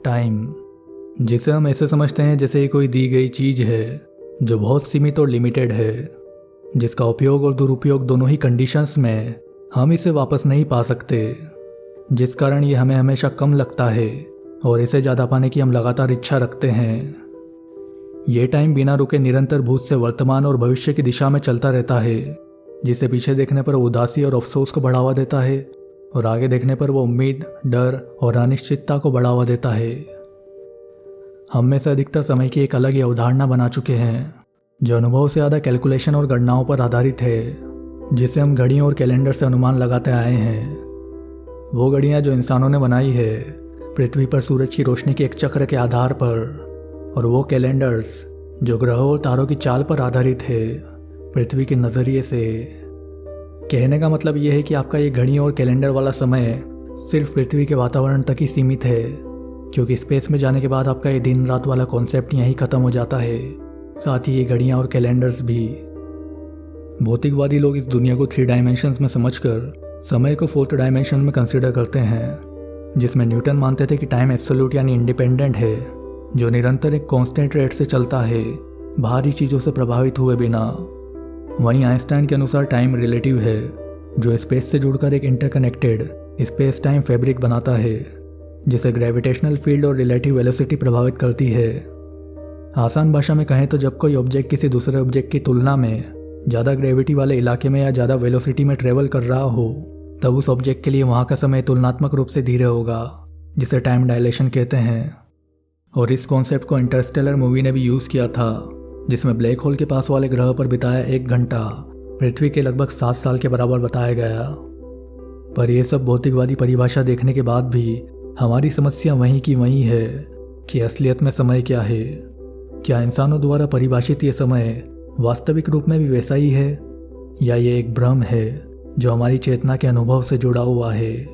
Time, जिसे हम ऐसे समझते हैं जैसे ये कोई दी गई चीज़ है जो बहुत सीमित और लिमिटेड है, जिसका उपयोग और दुरुपयोग दोनों ही कंडीशंस में हम इसे वापस नहीं पा सकते, जिस कारण ये हमें हमेशा कम लगता है और इसे ज़्यादा पाने की हम लगातार इच्छा रखते हैं। ये टाइम बिना रुके निरंतर भूत से वर्तमान और भविष्य की दिशा में चलता रहता है, जिसे पीछे देखने पर उदासी और अफसोस को बढ़ावा देता है और आगे देखने पर वो उम्मीद, डर और अनिश्चितता को बढ़ावा देता है। हम में से अधिकतर समय की एक अलग ही अवधारणा बना चुके हैं जो अनुभव से ज़्यादा कैलकुलेशन और गणनाओं पर आधारित है, जिसे हम घड़ियों और कैलेंडर से अनुमान लगाते आए हैं। वो घड़ियाँ जो इंसानों ने बनाई है पृथ्वी पर सूरज की रोशनी के एक चक्र के आधार पर, और वो कैलेंडर्स जो ग्रहों और तारों की चाल पर आधारित है पृथ्वी के नज़रिए से। कहने का मतलब यह है कि आपका ये घड़ियों और कैलेंडर वाला समय सिर्फ पृथ्वी के वातावरण तक ही सीमित है, क्योंकि स्पेस में जाने के बाद आपका ये दिन रात वाला कॉन्सेप्ट यहीं ख़त्म हो जाता है, साथ ही ये घड़ियाँ और कैलेंडर्स भी। भौतिकवादी लोग इस दुनिया को 3 डायमेंशंस में समझकर समय को 4th डायमेंशन में कंसिडर करते हैं, जिसमें न्यूटन मानते थे कि टाइम एब्सोल्यूट यानी इंडिपेंडेंट है, जो निरंतर एक कांस्टेंट रेट से चलता है, बाहरी चीज़ों से प्रभावित हुए बिना। वहीं आइंस्टाइन के अनुसार टाइम रिलेटिव है, जो स्पेस से जुड़कर एक इंटरकनेक्टेड स्पेस टाइम फैब्रिक बनाता है, जिसे ग्रेविटेशनल फील्ड और रिलेटिव वेलोसिटी प्रभावित करती है। आसान भाषा में कहें तो जब कोई ऑब्जेक्ट किसी दूसरे ऑब्जेक्ट की तुलना में ज़्यादा ग्रेविटी वाले इलाके में या ज़्यादा वेलोसिटी में ट्रेवल कर रहा हो, तब उस ऑब्जेक्ट के लिए वहाँ का समय तुलनात्मक रूप से धीरे होगा, जिसे टाइम डायलेशन कहते हैं। और इस कॉन्सेप्ट को इंटरस्टेलर मूवी ने भी यूज़ किया था, जिसमें ब्लैक होल के पास वाले ग्रह पर बिताया 1 घंटा पृथ्वी के लगभग 7 साल के बराबर बताया गया। पर यह सब भौतिकवादी परिभाषा देखने के बाद भी हमारी समस्या वहीं की वहीं है कि असलियत में समय क्या है। क्या इंसानों द्वारा परिभाषित ये समय वास्तविक रूप में भी वैसा ही है, या ये एक भ्रम है जो हमारी चेतना के अनुभव से जुड़ा हुआ है,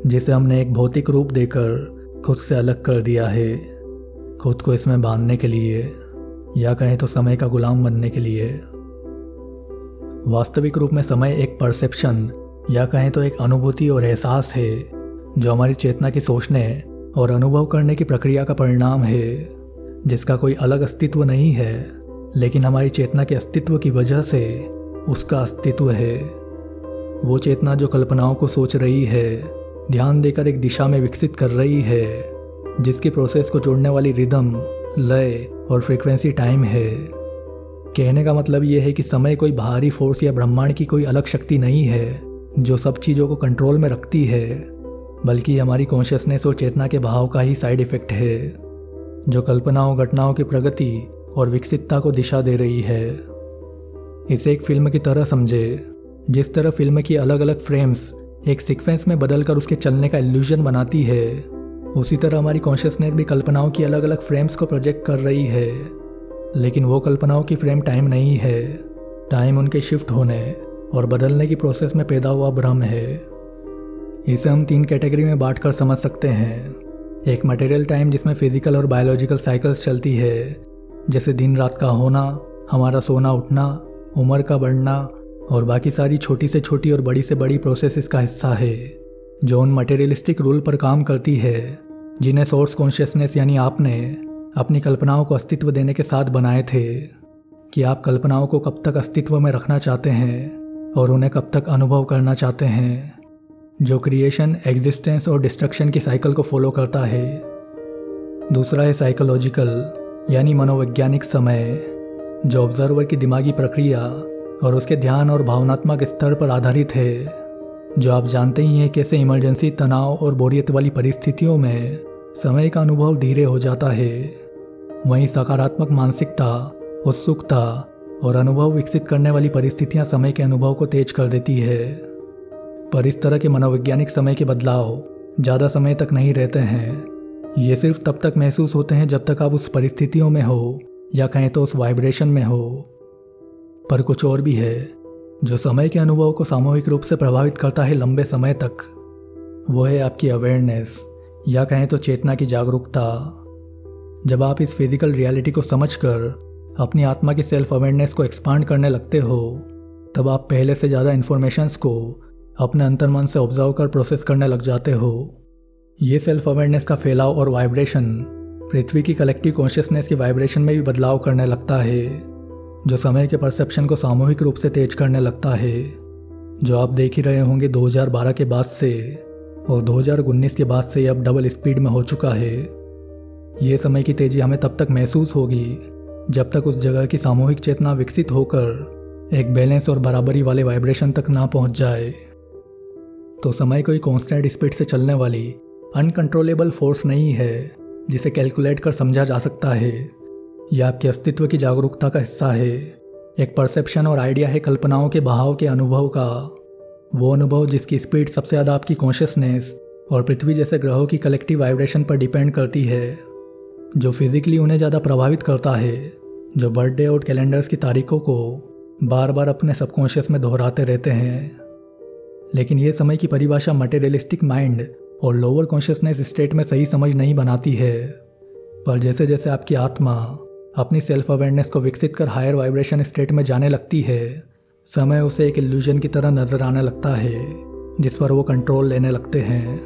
जिसे हमने एक भौतिक रूप देकर खुद से अलग कर दिया है, खुद को इसमें बांधने के लिए, या कहें तो समय का गुलाम बनने के लिए। वास्तविक रूप में समय एक परसेप्शन या कहें तो एक अनुभूति और एहसास है जो हमारी चेतना की सोचने और अनुभव करने की प्रक्रिया का परिणाम है, जिसका कोई अलग अस्तित्व नहीं है, लेकिन हमारी चेतना के अस्तित्व की वजह से उसका अस्तित्व है। वो चेतना जो कल्पनाओं को सोच रही है, ध्यान देकर एक दिशा में विकसित कर रही है, जिसकी प्रोसेस को जोड़ने वाली रिदम, लय और फ्रीक्वेंसी टाइम है। कहने का मतलब ये है कि समय कोई बाहरी फोर्स या ब्रह्मांड की कोई अलग शक्ति नहीं है जो सब चीज़ों को कंट्रोल में रखती है, बल्कि हमारी कॉन्शियसनेस और चेतना के भाव का ही साइड इफेक्ट है, जो कल्पनाओं, घटनाओं की प्रगति और विकसितता को दिशा दे रही है। इसे एक फिल्म की तरह समझे, जिस तरह फिल्म की अलग अलग फ्रेम्स एक सीक्वेंस में बदलकर उसके चलने का इल्यूजन बनाती है, उसी तरह हमारी कॉन्शियसनेस भी कल्पनाओं की अलग अलग फ्रेम्स को प्रोजेक्ट कर रही है। लेकिन वो कल्पनाओं की फ्रेम टाइम नहीं है, टाइम उनके शिफ्ट होने और बदलने की प्रोसेस में पैदा हुआ भ्रम है। इसे हम 3 कैटेगरी में बांटकर समझ सकते हैं। एक मटेरियल टाइम, जिसमें फिजिकल और बायोलॉजिकल साइकिल्स चलती है, जैसे दिन रात का होना, हमारा सोना उठना, उम्र का बढ़ना और बाकी सारी छोटी से छोटी और बड़ी से बड़ी प्रोसेस इसका हिस्सा है, जो उन मटेरियलिस्टिक रूल पर काम करती है जिन्हें सोर्स कॉन्शियसनेस यानी आपने अपनी कल्पनाओं को अस्तित्व देने के साथ बनाए थे, कि आप कल्पनाओं को कब तक अस्तित्व में रखना चाहते हैं और उन्हें कब तक अनुभव करना चाहते हैं, जो क्रिएशन, एग्जिस्टेंस और डिस्ट्रक्शन की साइकिल को फॉलो करता है। दूसरा है साइकोलॉजिकल यानी मनोवैज्ञानिक समय, जो ऑब्जर्वर की दिमागी प्रक्रिया और उसके ध्यान और भावनात्मक स्तर पर आधारित है, जो आप जानते ही हैं कैसे इमरजेंसी, तनाव और बोरियत वाली परिस्थितियों में समय का अनुभव धीरे हो जाता है। वहीं सकारात्मक मानसिकता, उत्सुकता और अनुभव विकसित करने वाली परिस्थितियां समय के अनुभव को तेज कर देती है। पर इस तरह के मनोवैज्ञानिक समय के बदलाव ज़्यादा समय तक नहीं रहते हैं। ये सिर्फ तब तक महसूस होते हैं जब तक आप उस परिस्थितियों में हो, या कहें तो उस वाइब्रेशन में हो। पर कुछ और भी है जो समय के अनुभव को सामूहिक रूप से प्रभावित करता है लंबे समय तक। वो है आपकी अवेयरनेस, या कहें तो चेतना की जागरूकता। जब आप इस फिजिकल रियलिटी को समझकर अपनी आत्मा की सेल्फ अवेयरनेस को एक्सपांड करने लगते हो, तब आप पहले से ज़्यादा इन्फॉर्मेशंस को अपने अंतर्मन से ऑब्जर्व कर प्रोसेस करने लग जाते हो। ये सेल्फ अवेयरनेस का फैलाव और वाइब्रेशन पृथ्वी की कलेक्टिव कॉन्शियसनेस की वाइब्रेशन में भी बदलाव करने लगता है, जो समय के परसेप्शन को सामूहिक रूप से तेज करने लगता है, जो आप देख ही रहे होंगे 2012 के बाद से, और 2019 के बाद से अब डबल स्पीड में हो चुका है। ये समय की तेजी हमें तब तक महसूस होगी जब तक उस जगह की सामूहिक चेतना विकसित होकर एक बैलेंस और बराबरी वाले वाइब्रेशन तक ना पहुंच जाए। तो समय कोई कांस्टेंट स्पीड से चलने वाली अनकंट्रोलेबल फोर्स नहीं है जिसे कैलकुलेट कर समझा जा सकता है। यह आपके अस्तित्व की जागरूकता का हिस्सा है। एक परसेप्शन और आइडिया है कल्पनाओं के बहाव के अनुभव का, वो अनुभव जिसकी स्पीड सबसे ज़्यादा आपकी कॉन्शियसनेस और पृथ्वी जैसे ग्रहों की कलेक्टिव वाइब्रेशन पर डिपेंड करती है, जो फिजिकली उन्हें ज़्यादा प्रभावित करता है, जो बर्थडे और कैलेंडर्स की तारीखों को बार बार अपने सबकॉन्शियस में दोहराते रहते हैं। लेकिन ये समय की परिभाषा मटेरियलिस्टिक माइंड और लोअर कॉन्शियसनेस स्टेट में सही समझ नहीं बनाती है, पर जैसे जैसे आपकी आत्मा अपनी सेल्फ अवेयरनेस को विकसित कर हायर वाइब्रेशन स्टेट में जाने लगती है, समय उसे एक इल्यूजन की तरह नजर आने लगता है जिस पर वो कंट्रोल लेने लगते हैं।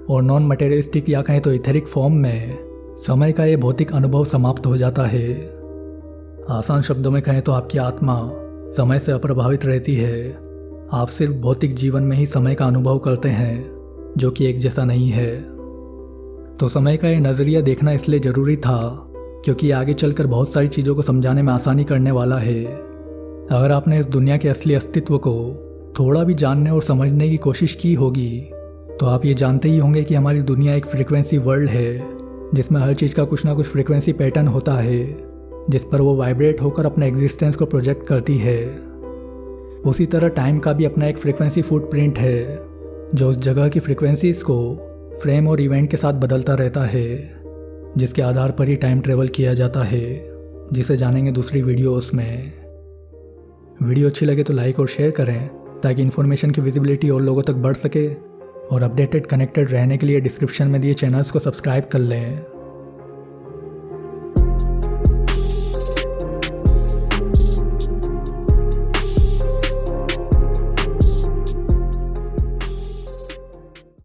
और नॉन मटेरियलिस्टिक या कहें तो इथेरिक फॉर्म में समय का ये भौतिक अनुभव समाप्त हो जाता है। आसान शब्दों में कहें तो आपकी आत्मा समय से अप्रभावित रहती है। आप सिर्फ भौतिक जीवन में ही समय का अनुभव करते हैं, जो कि एक जैसा नहीं है। तो समय का ये नज़रिया देखना इसलिए ज़रूरी था क्योंकि आगे चलकर बहुत सारी चीज़ों को समझाने में आसानी करने वाला है। अगर आपने इस दुनिया के असली अस्तित्व को थोड़ा भी जानने और समझने की कोशिश की होगी तो आप ये जानते ही होंगे कि हमारी दुनिया एक फ्रीक्वेंसी वर्ल्ड है जिसमें हर चीज़ का कुछ ना कुछ फ्रीक्वेंसी पैटर्न होता है जिस पर वो वाइब्रेट होकर अपने एग्जिस्टेंस को प्रोजेक्ट करती है। उसी तरह टाइम का भी अपना एक फ्रीक्वेंसी फुटप्रिंट है जो उस जगह की फ्रीक्वेंसीज को फ्रेम और इवेंट के साथ बदलता रहता है, जिसके आधार पर ही टाइम ट्रेवल किया जाता है, जिसे जानेंगे दूसरी वीडियोस में। वीडियो अच्छी लगे तो लाइक और शेयर करें ताकि इन्फॉर्मेशन की विजिबिलिटी और लोगों तक बढ़ सके, और अपडेटेड कनेक्टेड रहने के लिए डिस्क्रिप्शन में दिए चैनल्स को सब्सक्राइब कर लें।